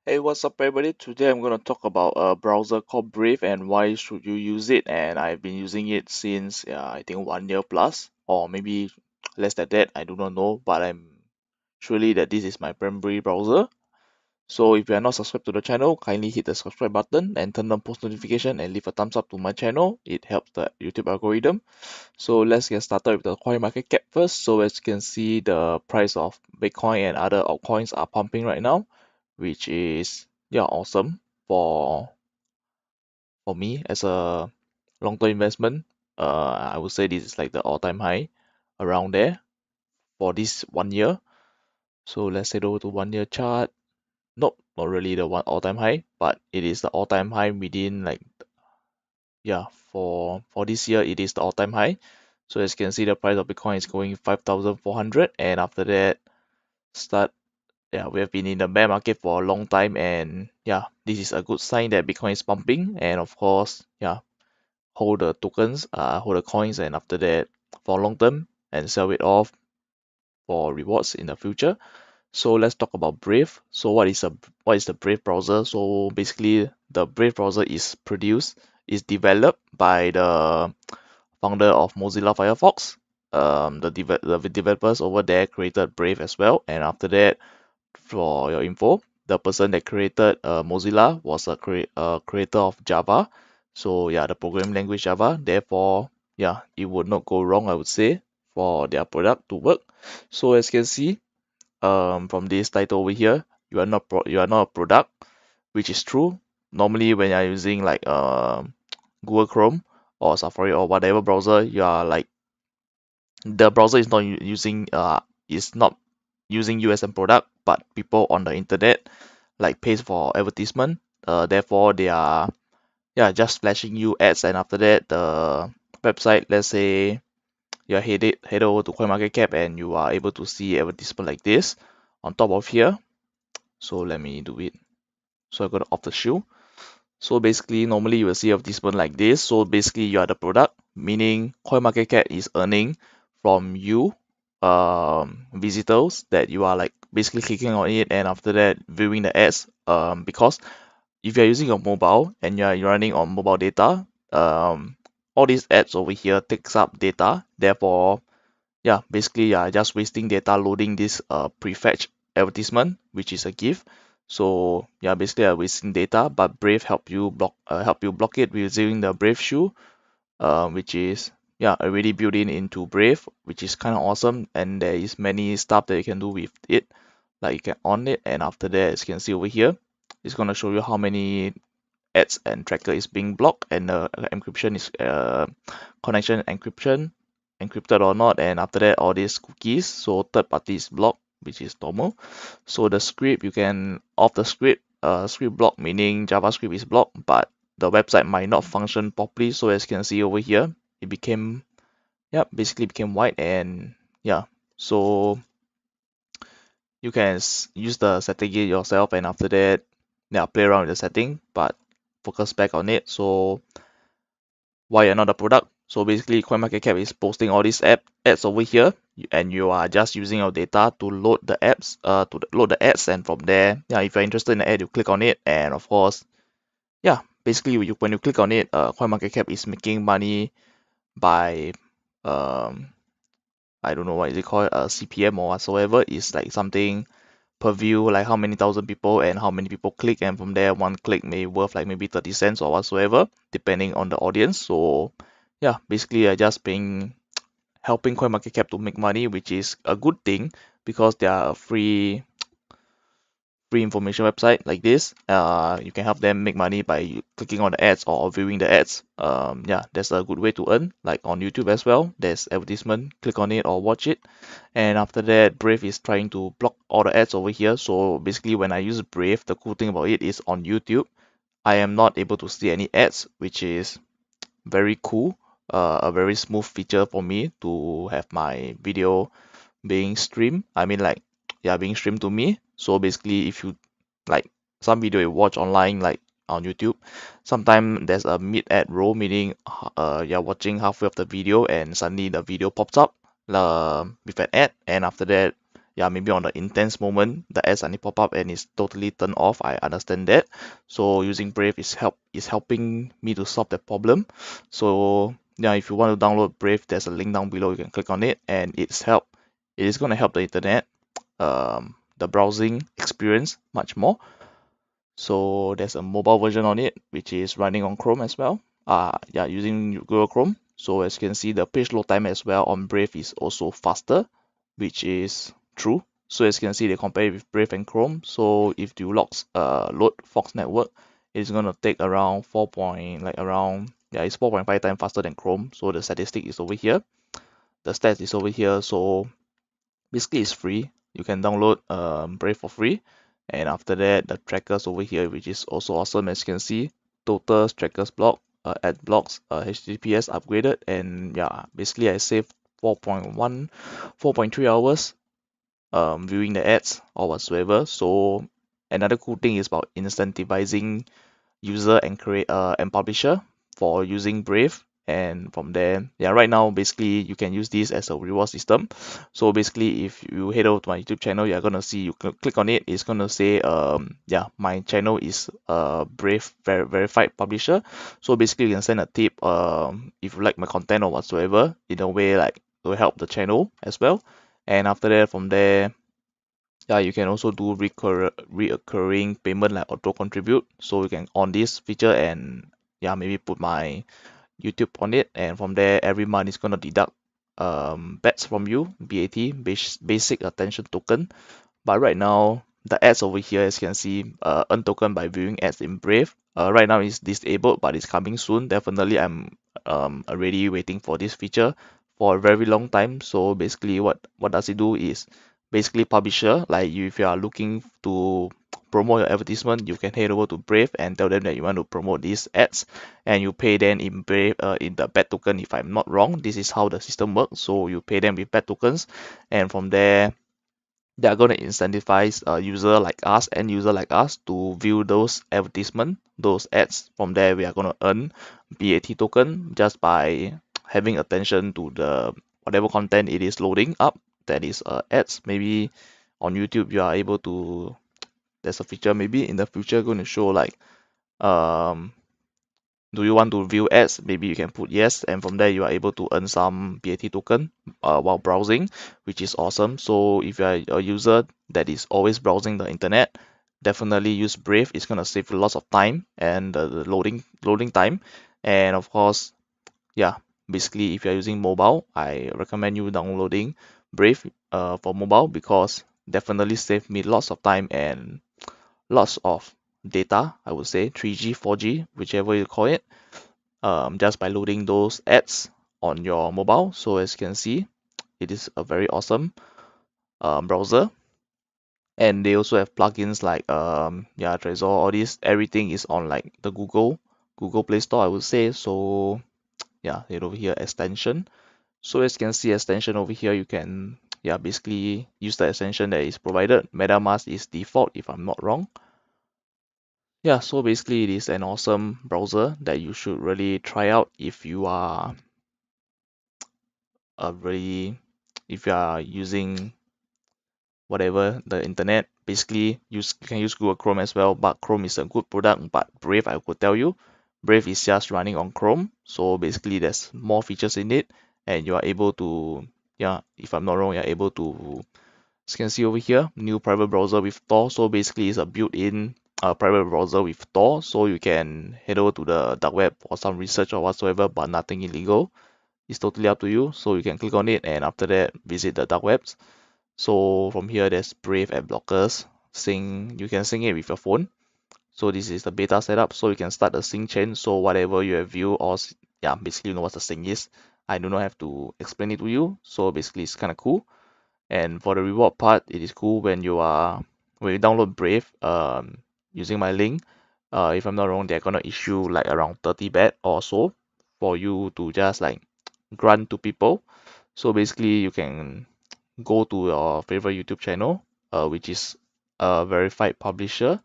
Hey, what's up, everybody? Today I'm going to talk about a browser called Brave and why should you use it. And I've been using it since I think 1 year plus, or maybe less than that. I do not know, but I'm surely that this is my primary browser. So if you are not subscribed to the channel, kindly hit the subscribe button and turn on post notification and leave a thumbs up to my channel. It helps the YouTube algorithm. So let's get started with the coin market cap first. So as you can see, the price of Bitcoin and other altcoins are pumping right now, which is awesome for for me as a long-term investment. I would say this is like the all-time high around there for this 1 year. So let's head over to 1 year chart. Nope, not really the one all-time high, but it is the all-time high within like for this year it is the all-time high. So as you can see, the price of Bitcoin is going 5,400, and after that start we have been in the bear market for a long time, and this is a good sign that Bitcoin is pumping. And of course, hold the tokens, hold the coins, and after that for long term and sell it off for rewards in the future. So let's talk about Brave. So what is the Brave browser? So basically the Brave browser is developed by the founder of Mozilla Firefox. The developers over there created Brave as well, and after that, for your info, the person that created Mozilla was a creator of Java. So the programming language Java. Therefore, it would not go wrong, I would say, for their product to work. So as you can see, from this title over here, you are not a product, which is true. Normally, when you're using like Google Chrome or Safari or whatever browser, you are like the browser is not using you as a product, but people on the internet like pays for advertisement. Therefore they are just flashing you ads, and after that the website, let's say you're head over to CoinMarketCap and you are able to see advertisement like this on top of here. So let me do it. So I go to off the shoe. So basically, normally you will see advertisement like this. So basically, you are the product, meaning CoinMarketCap is earning from you, visitors that you are like basically clicking on it and after that viewing the ads. Because if you're using your mobile and you're running on mobile data, all these ads over here takes up data. Therefore, basically you're just wasting data loading this prefetch advertisement, which is a gift. So basically you're wasting data, but Brave help you block it using the Brave shoe, which is already built in into Brave, which is kind of awesome. And there is many stuff that you can do with it, like you can on it, and after that, as you can see over here, it's gonna show you how many ads and tracker is being blocked, and the encryption is connection encrypted or not, and after that all these cookies, so third party is blocked, which is normal. So the script, you can off the script block, meaning JavaScript is blocked but the website might not function properly. So as you can see over here, it became basically became white, and so you can use the setting it yourself, and after that play around with the setting, but focus back on it. So why you're not a product? So basically, CoinMarketCap is posting all these ads over here, and you are just using your data to load the apps, load the ads, and from there, if you're interested in the ad, you click on it, and of course, basically when you click on it, CoinMarketCap is making money by I don't know what is it called, CPM or whatsoever. Is like something per view, like how many thousand people and how many people click, and from there one click may worth like maybe 30 cents or whatsoever, depending on the audience. So basically I just paying helping CoinMarketCap to make money, which is a good thing because they are a free information website like this. You can help them make money by clicking on the ads or viewing the ads. That's a good way to earn, like on YouTube as well. There's advertisement, click on it or watch it. And after that, Brave is trying to block all the ads over here. So basically when I use Brave, the cool thing about it is on YouTube, I am not able to see any ads, which is very cool. A very smooth feature for me to have my video being streamed. I mean, like, being streamed to me. So basically, if you like some video you watch online, like on YouTube, sometimes there's a mid ad roll, meaning you're watching halfway of the video and suddenly the video pops up with an ad, and after that yeah, maybe on the intense moment, the ads suddenly pop up and it's totally turned off. I understand that. So using Brave is helping me to solve that problem. So yeah, if you want to download Brave, there's a link down below. You can click on it, and it is going to help the internet, the browsing experience much more. So there's a mobile version on it, which is running on Chrome as well. Yeah, using Google Chrome. So as you can see, the page load time as well on Brave is also faster, which is true. So as you can see, they compare it with Brave and Chrome. So if you load Fox Network, it's gonna take around it's 4.5 times faster than Chrome. So the statistic is over here. The stats is over here. So basically it's free. You can download Brave for free, and after that the trackers over here, which is also awesome. As you can see, total trackers block, ad blocks, HTTPS upgraded, and yeah, basically I saved 4.3 hours viewing the ads or whatsoever. So another cool thing is about incentivizing user and publisher for using Brave. And from there, yeah, right now basically you can use this as a reward system. So basically, if you head over to my YouTube channel, you're gonna see, you click on it, it's gonna say yeah, my channel is Brave verified publisher. So basically you can send a tip if you like my content or whatsoever, in a way like it will help the channel as well. And after that, from there, yeah, you can also do recurring payment like auto contribute. So you can on this feature, and yeah, maybe put my YouTube on it, and from there every month it's gonna deduct bets from you, BAT, basic attention token. But right now, the ads over here, as you can see, earn token by viewing ads in Brave. Right now it's disabled, but it's coming soon. Definitely, I'm already waiting for this feature for a very long time. So basically, what does it do is basically publisher, like you, if you are looking to promote your advertisement, you can head over to Brave and tell them that you want to promote these ads, and you pay them in Brave, in the bet token. If I'm not wrong, this is how the system works. So you pay them with bet tokens, and from there they are going to incentivize a user like us and user like us to view those advertisement, those ads. From there, we are going to earn BAT token just by having attention to the whatever content it is loading up. That is ads. Maybe on YouTube, you are able to. There's a feature maybe in the future going to show like um do you want to view ads? Maybe you can put yes, and from there you are able to earn some BAT token while browsing, which is awesome. So if you are a user that is always browsing the internet, definitely use Brave. It's gonna save you lots of time and the loading time. And of course, yeah, basically if you're using mobile, I recommend you downloading Brave for mobile, because definitely save me lots of time and lots of data, I would say 3G, 4G, whichever you call it, just by loading those ads on your mobile. So as you can see, it is a very awesome browser. And they also have plugins like yeah, Trezor, all this, everything is on like the Google Play Store, I would say. So yeah, it over here extension. So as you can see, extension over here, you can, yeah, basically use the extension that is provided. MetaMask is default, if I'm not wrong. Yeah, so basically it is an awesome browser that you should really try out if you are really, if you are using whatever the internet. Basically you can use Google Chrome as well, but Chrome is a good product. But Brave, I could tell you, Brave is just running on Chrome, so basically there's more features in it, and you are able to, yeah, if I'm not wrong, you're able to, as you can see over here, new private browser with Tor. So basically it's a built-in private browser with Tor, so you can head over to the dark web for some research or whatsoever, but nothing illegal. It's totally up to you. So you can click on it, and after that visit the dark webs. So from here there's Brave ad blockers. You can sync it with your phone. So this is the beta setup. So you can start a sync chain. So whatever you have viewed, or yeah, basically you know what the sync is. I do not have to explain it to you. So basically it's kind of cool. And for the reward part, it is cool when you download Brave using my link. If I'm not wrong, they're gonna issue like around 30 BAT or so for you to just like grant to people. So basically you can go to your favorite YouTube channel, which is a verified publisher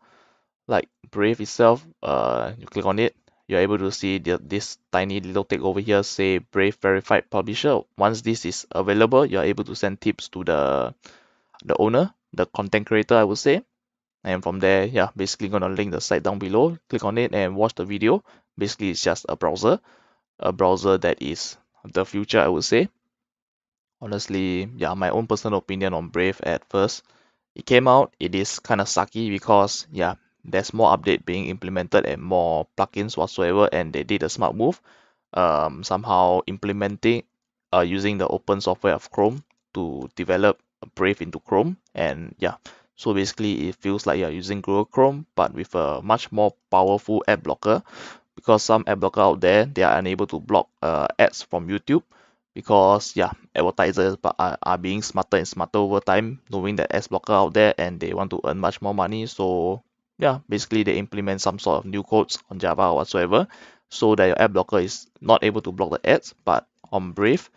like Brave itself. You click on it, you're able to see this tiny little tick over here say Brave verified publisher. Once this is available, you're able to send tips to the owner, the content creator, I would say. And from there, yeah, basically gonna link the site down below. Click on it and watch the video. Basically, it's just a browser that is the future, I would say. Honestly, yeah, my own personal opinion on Brave at first. It came out, it is kind of sucky because, yeah, there's more update being implemented and more plugins whatsoever, and they did a smart move, somehow implementing, using the open software of Chrome to develop Brave into Chrome, and yeah, so basically it feels like you're using Google Chrome, but with a much more powerful ad blocker, because some ad blocker out there, they are unable to block ads from YouTube, because yeah, advertisers are being smarter and smarter over time, knowing that ads blocker out there and they want to earn much more money. So yeah, basically they implement some sort of new codes on Java or whatsoever, so that your ad blocker is not able to block the ads. But on Brave,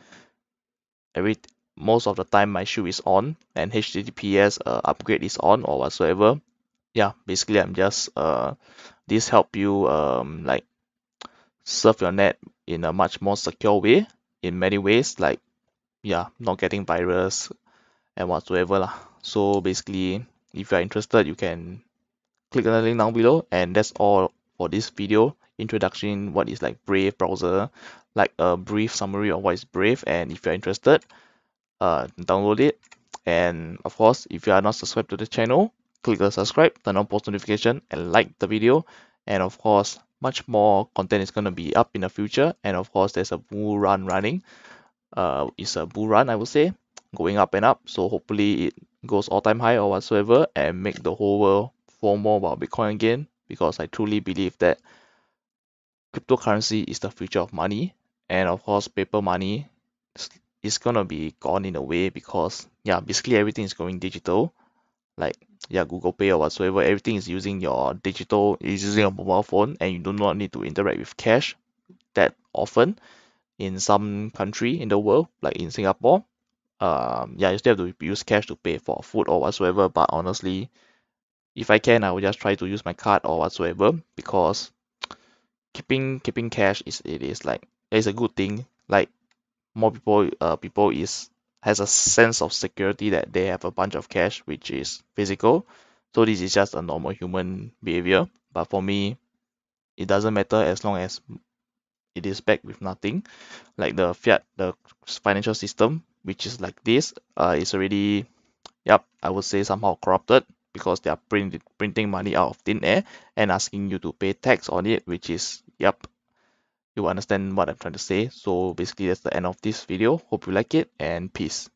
every most of the time my shoe is on and HTTPS upgrade is on or whatsoever. Yeah, basically I'm just this help you like surf your net in a much more secure way in many ways, like yeah, not getting virus and whatsoever lah. So basically, if you are interested, you can click on the link down below, and that's all for this video introduction. What is like Brave browser, like a brief summary of what is Brave, and if you're interested, download it. And of course, if you are not subscribed to the channel, click the subscribe, turn on post notification, and like the video. And of course, much more content is gonna be up in the future. And of course, there's a bull run running. It's a bull run, I would say, going up and up. So hopefully it goes all time high or whatsoever, and make the whole world fall more about Bitcoin again. Because I truly believe that cryptocurrency is the future of money, and of course paper money is gonna be gone in a way, because yeah, basically everything is going digital, like yeah, Google Pay or whatsoever, everything is using your digital, is using a mobile phone, and you do not need to interact with cash that often in some country in the world, like in Singapore. Yeah, you still have to use cash to pay for food or whatsoever, but honestly, if I can, I will just try to use my card or whatsoever, because keeping cash is like, it's a good thing. Like more people is has a sense of security that they have a bunch of cash which is physical. So this is just a normal human behavior. But for me, it doesn't matter as long as it is backed with nothing. Like the fiat, the financial system, which is like this, is already, yep, I would say somehow corrupted, because they are printing money out of thin air and asking you to pay tax on it, which is, yep, you understand what I'm trying to say. So basically that's the end of this video. Hope you like it, and peace.